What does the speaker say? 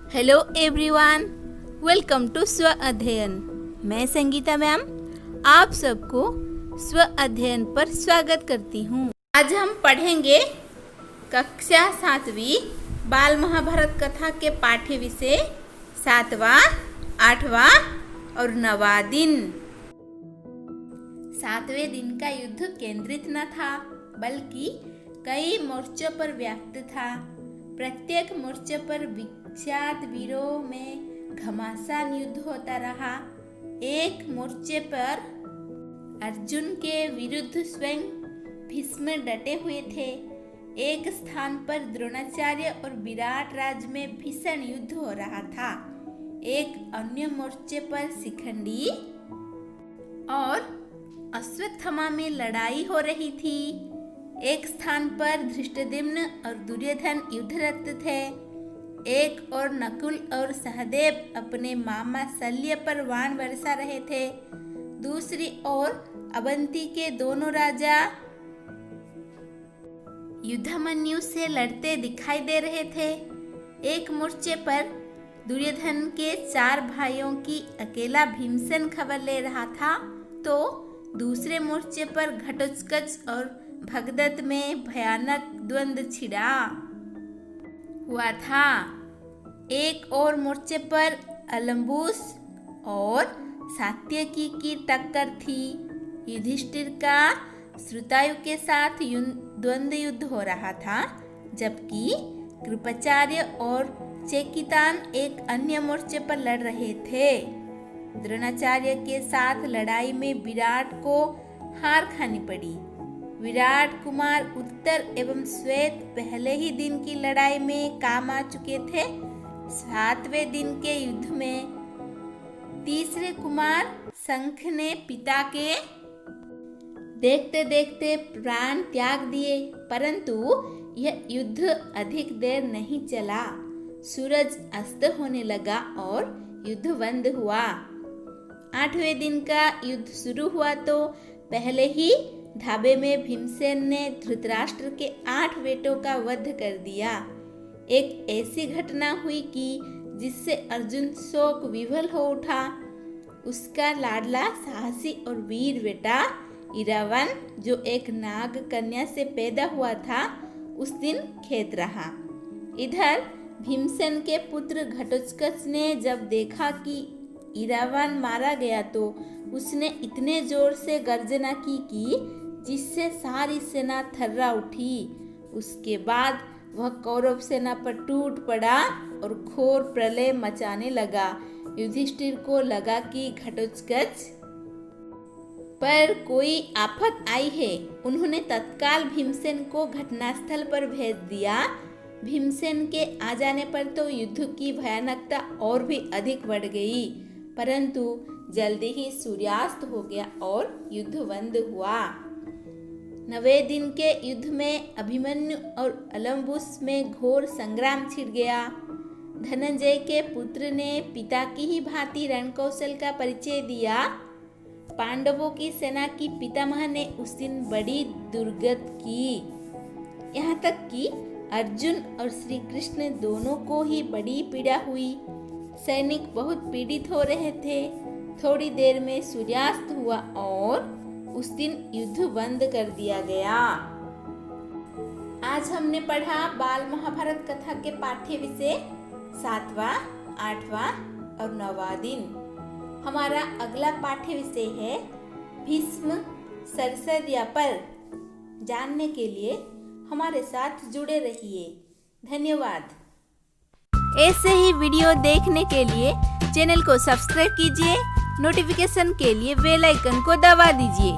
Hello everyone, welcome to स्व अध्ययन। मैं संगीता मैम आप सबको स्व अध्ययन पर स्वागत करती हूँ। आज हम पढ़ेंगे कक्षा 7वीं बाल महाभारत कथा के पाठ्य विषय 7वां, 8वां और 9वां दिन। 7वें दिन का युद्ध केंद्रित न था, बल्कि कई मोर्चों पर व्याप्त था। प्रत्येक मोर्चे पर विख्यात वीरों में घमासान युद्ध होता रहा। एक मोर्चे पर अर्जुन के विरुद्ध स्वयं भीष्म डटे हुए थे। एक स्थान पर द्रोणाचार्य और विराट राज में भीषण युद्ध हो रहा था। एक अन्य मोर्चे पर शिखंडी और अश्वत्थामा में लड़ाई हो रही थी। एक स्थान पर धृष्टद्युम्न और दुर्योधन युद्धरत थे। एक और नकुल और सहदेव अपने मामा शल्य पर बाण बरसा रहे थे। दूसरी ओर अवंती के दोनों राजा युद्धमन्यु से लड़ते दिखाई दे रहे थे। एक मोर्चे पर दुर्योधन के 4 भाइयों की अकेला भीमसेन खबर ले रहा था, तो दूसरे मोर्चे पर घटोत्कच और भगदत्त में भयानक द्वंद्व छिड़ा हुआ था। एक और मोर्चे पर अलम्बुस और सात्यकी की टक्कर थी। युधिष्ठिर का श्रुतायु के साथ द्वंद्व युद्ध हो रहा था, जबकि कृपाचार्य और चेकितान एक अन्य मोर्चे पर लड़ रहे थे। द्रोणाचार्य के साथ लड़ाई में विराट को हार खानी पड़ी। विराट कुमार उत्तर एवं श्वेत पहले ही दिन की लड़ाई में काम आ चुके थे। 7वें दिन के युद्ध में तीसरे कुमार शंख ने पिता के देखते देखते प्राण त्याग दिए, परंतु यह युद्ध अधिक देर नहीं चला। सूरज अस्त होने लगा और युद्ध बंद हुआ। 8वें दिन का युद्ध शुरू हुआ तो पहले ही ढाबे में भीमसेन ने धृतराष्ट्र के 8 बेटों का वध कर दिया। एक ऐसी घटना हुई कि जिससे अर्जुन शोक विभल हो उठा। उसका लाडला साहसी और वीर बेटा इरावन, जो एक नाग कन्या से पैदा हुआ था, उस दिन खेत रहा। इधर भीमसेन के पुत्र घटोत्कच ने जब देखा कि इरावन मारा गया तो उसने इतने जोर से गर्जना की कि जिससे सारी सेना थर्रा उठी। उसके बाद वह कौरव सेना पर टूट पड़ा और घोर प्रलय मचाने लगा। युधिष्ठिर को लगा कि घटोत्कच पर कोई आफत आई है। उन्होंने तत्काल भीमसेन को घटनास्थल पर भेज दिया। भीमसेन के आ जाने पर तो युद्ध की भयानकता और भी अधिक बढ़ गई, परंतु जल्दी ही सूर्यास्त हो गया और युद्ध बंद हुआ। 9वें दिन के युद्ध में अभिमन्यु और अलम्बुस में घोर संग्राम छिड़ गया। धनंजय के पुत्र ने पिता की ही भांति रणकौशल का परिचय दिया। पांडवों की सेना की पितामह ने उस दिन बड़ी दुर्गत की। यहाँ तक कि अर्जुन और श्री कृष्ण दोनों को ही बड़ी पीड़ा हुई। सैनिक बहुत पीड़ित हो रहे थे। थोड़ी देर में सूर्यास्त हुआ और उस दिन युद्ध बंद कर दिया गया। आज हमने पढ़ा बाल महाभारत कथा के पाठ्य विषय 7वां, 8वां और 9वां दिन। हमारा अगला पाठ्य विषय है भीष्म सरसर्या पर। जानने के लिए हमारे साथ जुड़े रहिए। धन्यवाद। ऐसे ही वीडियो देखने के लिए चैनल को सब्सक्राइब कीजिए। नोटिफिकेशन के लिए बेल आइकन को दबा दीजिए।